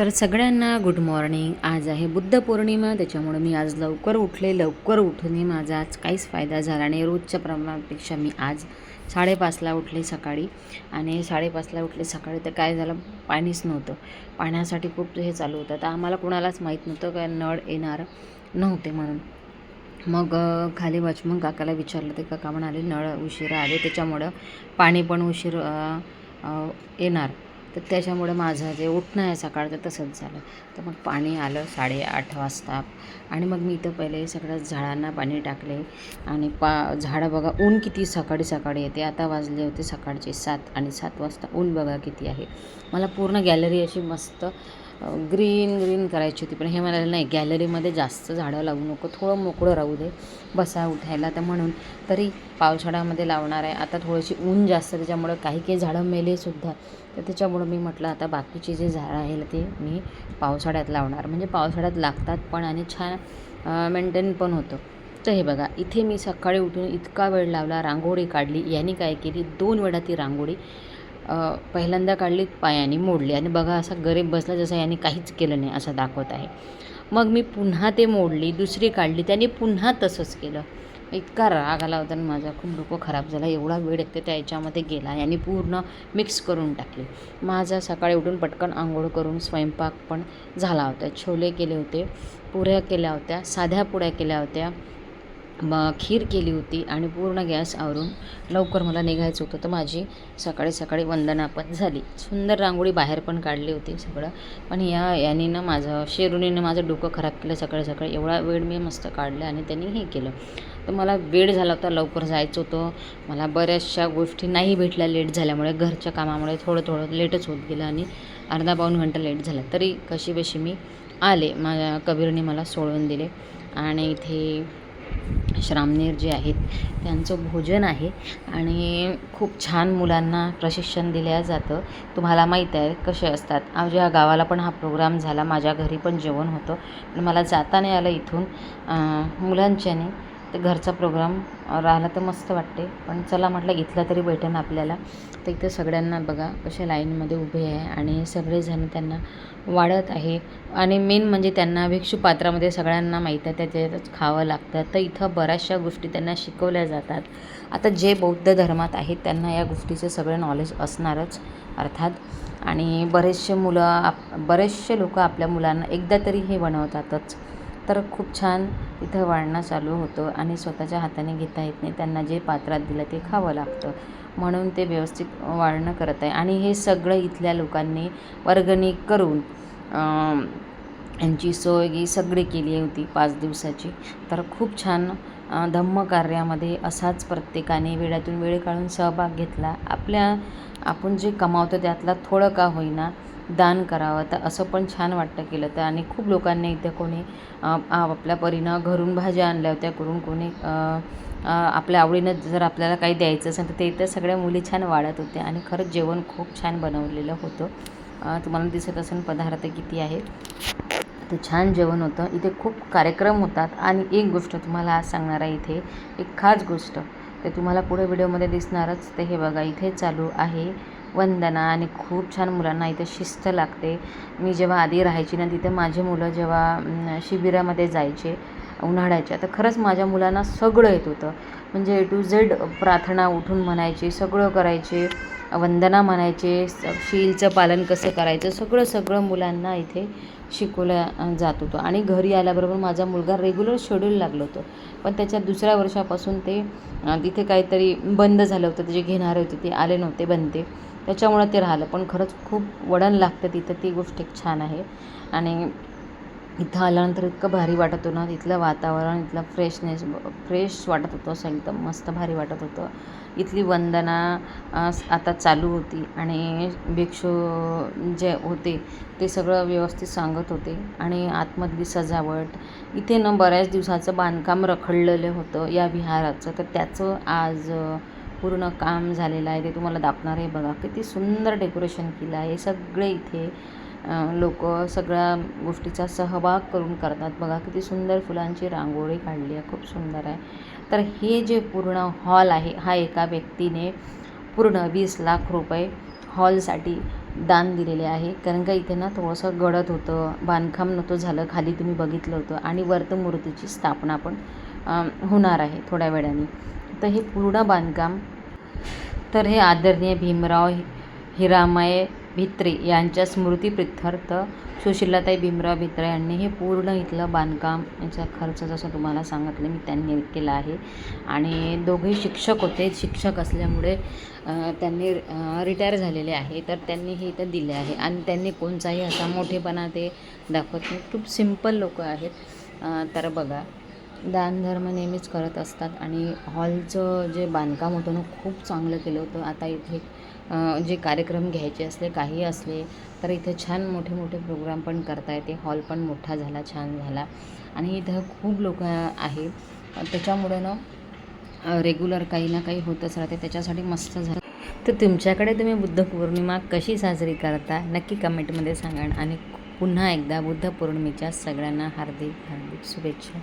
तर सगळ्यांना good morning. आज आहे बुद्ध पौर्णिमा, त्याच्यामुळे मी आज लवकर उठले. लवकर उठून माझा आज काहीच फायदा झाला नाही. रोजच्या प्रमाणापेक्षा मी आज 5:30ला उठले सकाळी. आणि 5:30ला उठले सकाळी तर काय झालं, पाणीच नव्हतं. पाण्यासाठी खूप हे चालू होतं. तर आम्हाला कुणालाच माहीत नव्हतं का नळ येणार नव्हते म्हणून. मग खाली वॉचमन काकाला विचारलं, ते काका म्हणाले नळ उशिरा आले त्याच्यामुळं पाणी पण उशीर येणार. तर त्याच्यामुळं माझं जे उठणं आहे सकाळचं तसंच झालं. तर मग पाणी आलं 8:30 वाजता. आणि मग मी इथं पहिले सगळ्या झाडांना पाणी टाकले. आणि झाडं बघा, ऊन किती सकाळी सकाळी येते. आता वाजले होते सकाळचे 7 आणि 7 वाजता ऊन बघा किती आहे. मला पूर्ण गॅलरी अशी मस्त ग्रीन करायची होती, पण हे म्हणाले नाही, गॅलरीमध्ये जास्त झाडं लावू नको, थोडं मोकळं राहू दे बसा उठायला. तर म्हणून तरी पावसाळ्यामध्ये लावणार आहे. आता थोडीशी ऊन जास्त त्याच्यामुळं काही झाडं मेलेसुद्धा. तर त्याच्यामुळं मी म्हटलं आता बाकीचे जे झाडं आहे ते मी पावसाळ्यात लावणार, म्हणजे पावसाळ्यात लागतात पण आणि छान मेंटेन पण होतं. तर हे बघा, इथे मी सकाळी उठून इतका वेळ लावला, रांगोळी काढली. यांनी काय केली, 2 वेळा ती रांगोळी पहिल्यांदा काढली, पायाने मोडली. आणि बघा असा गरीब बसला जसं यांनी काहीच केलं नाही असं दाखवत आहे. मग मी पुन्हा ते मोडली, दुसरी काढली, त्याने पुन्हा तसंच केलं. इतका राग आला होता आणि माझा खूप डोकं खराब झाला. एवढा वेळ एकते त्याच्यामध्ये गेला. यांनी पूर्ण मिक्स करून टाकली. माझा सकाळी उठून पटकन आंघोळ करून स्वयंपाक पण झाला होता. छोले केले होते, पुऱ्या केल्या होत्या, साध्या पुऱ्या केल्या होत्या, मग खीर केली होती. आणि पूर्ण गॅस आवरून लवकर मला निघायचं होतं. तर माझी सकाळी सकाळी वंदना पण झाली. सुंदर रांगोळी बाहेर पण काढली होती सगळं. पण याने ना माझं शेरुनीनं माझं डोकं खराब केलं सकाळी सकाळी. एवढा वेळ मी मस्त काढलं आणि त्यांनी हे केलं. तर मला वेळ झाला होता, लवकर जायचं होतं. मला बऱ्याचशा गोष्टी नाही भेटल्या लेट झाल्यामुळे. घरच्या कामामुळे थोडं लेटच होत गेलं आणि अर्धा पाऊण घंटा लेट झाला. तरी कशी बशी मी आले. माझ्या कबीरने मला सोडून दिले. आणि इथे श्रामनेर जे आहेत त्यांचं भोजन आहे. आणि खूप छान मुलांना प्रशिक्षण दिलं जातं. तुम्हाला माहीत आहे कसे असतात. माझ्या गावाला पण हा प्रोग्राम झाला, माझ्या घरी पण जेवण होतं, पण मला जाता नाही आलं इथून मुलांच्याने. तर घरचा प्रोग्राम राहिला तर मस्त वाटते, पण चला म्हटलं इथला तरी भेटेन आपल्याला. तर इथं सगळ्यांना बघा कशा लाईनमध्ये उभे आहे आणि सगळेजण त्यांना वाढत आहे. आणि मेन म्हणजे त्यांना भिक्षुपात्रामध्ये सगळ्यांना माहीत आहे त्याच्यातच खावं लागतं. तर इथं बऱ्याचशा गोष्टी त्यांना शिकवल्या जातात. आता जे बौद्ध धर्मात आहेत त्यांना या गोष्टीचं सगळं नॉलेज असणारच अर्थात. आणि बरेचसे लोक आपल्या मुलांना एकदा तरी हे बनवतातच. तर खूप छान इथं वाढणं चालू होतं. आणि स्वतःच्या हाताने घेता येत नाही, त्यांना जे पात्रात दिलं ते खावं लागतं, म्हणून ते व्यवस्थित वाढणं करत आहे. आणि हे सगळं इथल्या लोकांनी वर्गणी करून यांची सोय ही सगळी केली होती 5 दिवसाची. तर खूप छान धम्मकार्यामध्ये असाच प्रत्येकाने वेळातून वेळ काढून सहभाग घेतला. आपण जे कमावतो त्यातला थोडं का होईना दान करावं. तर असं पण छान वाटतं केलं तर. आणि खूप लोकांनी इथे कोणी आपल्या परीनं घरून भाज्या आणल्या होत्या, कोणी आपल्या आवडीनं जर आपल्याला काही द्यायचं असेल तर ते इथं सगळ्या मुली छान वाढत होत्या. आणि खरंच जेवण खूप छान बनवलेलं होतं. तुम्हाला दिसत असेल पदार्थ किती आहेत. ते छान जेवण होतं. इथे खूप कार्यक्रम होतात. आणि एक गोष्ट तुम्हाला आज सांगणार आहे, इथे एक खास गोष्ट ते तुम्हाला पुढे व्हिडिओमध्ये दिसणारच. ते हे बघा, इथे चालू आहे वंदना. आणि खूप छान मुलांना इथे शिस्त लागते. मी जेव्हा आधी राहायची ना तिथे माझे मुलं जेव्हा शिबिरामध्ये जायचे उन्हाळ्याच्या, तर खरंच माझ्या मुलांना सगळं येत होतं. म्हणजे A to Z प्रार्थना उठून म्हणायची, सगळं करायचे, वंदना म्हणायचे, शीलचं पालन कसं करायचं, सगळं मुलांना इथे शिकवलं जात होतं. आणि घरी आल्याबरोबर माझा मुलगा रेग्युलर शेड्यूल लागलं होतं. पण त्याच्या दुसऱ्या वर्षापासून ते तिथे काहीतरी बंद झालं होतं. ते जे घेणारे होते ते आले नव्हते बनते, त्याच्यामुळं ते राहिलं. पण खरंच खूप वळण लागतं तिथं, ती गोष्ट एक छान आहे. आणि इथं आल्यानंतर इतकं भारी वाटत होतं ना, तिथलं वातावरण, इथलं फ्रेश वाटत होतं, असं एकदम मस्त भारी वाटत होतं. इथली वंदना आता चालू होती. आणि भिक्षू जे होते ते सगळं व्यवस्थित सांगत होते. आणि आतमधली सजावट इथे ना बऱ्याच दिवसाचं बांधकाम रखडलेलं होतं या विहाराचं, तर त्याचं आज पूर्ण काम झालेलं आहे. ते तुम्हाला दाखवणार आहे. बघा किती सुंदर डेकोरेशन केलं आहे. सगळे इथे लोक सगळ्या गोष्टीचा सहभाग करून करतात. बघा किती सुंदर फुलांची रांगोळी काढली आहे, खूप सुंदर आहे. तर हे जे पूर्ण हॉल आहे हा एका व्यक्तीने पूर्ण 20 लाख रुपये हॉलसाठी दान दिलेले आहे. कारण का इथे ना थोडंसं गडद होतं, बांधकाम नव्हतं झालं, खाली तुम्ही बघितलं होतं आणि वरती मूर्तीची स्थापना पण होणार आहे थोड्या वेळाने. तर हे पूर्ण बांधकाम, तर हे आदरणीय भीमराव हिरामय भित्रे यांच्या स्मृतीप्रित्यर्थ सुशीलाताई भीमराव भित्रे यांनी हे पूर्ण इथलं बांधकाम, याचा खर्च जसं तुम्हाला सांगितलं मी त्यांनी केला आहे. आणि दोघेही शिक्षक होते. शिक्षक असल्यामुळे त्यांनी रिटायर झालेले आहे, तर त्यांनी हे इथं दिले आहे. आणि त्यांनी कोणताही असा मोठेपणा ते दाखवत नाही, खूप सिम्पल लोक आहेत. तर बघा, दानधर्म नेहमीच करत असतात. आणि हॉलचं जे बांधकाम होतं ना, खूप चांगलं केलं होतं. आता इथे जे कार्यक्रम घ्यायचे असले, काही असले, तर इथे छान मोठे मोठे प्रोग्राम पण करता येते. हॉल पण मोठा झाला, छान झाला. आणि इथं खूप लोक आहे, त्याच्यामुळे ना रेग्युलर काही ना काही होतच राहते, त्याच्यासाठी मस्त झालं. तर तुमच्याकडे तुम्ही बुद्ध पौर्णिमा कशी साजरी करता नक्की कमेंटमध्ये सांगा. आणि पुन्हा एकदा बुद्ध पौर्णिमेच्या सगळ्यांना हार्दिक हार्दिक शुभेच्छा.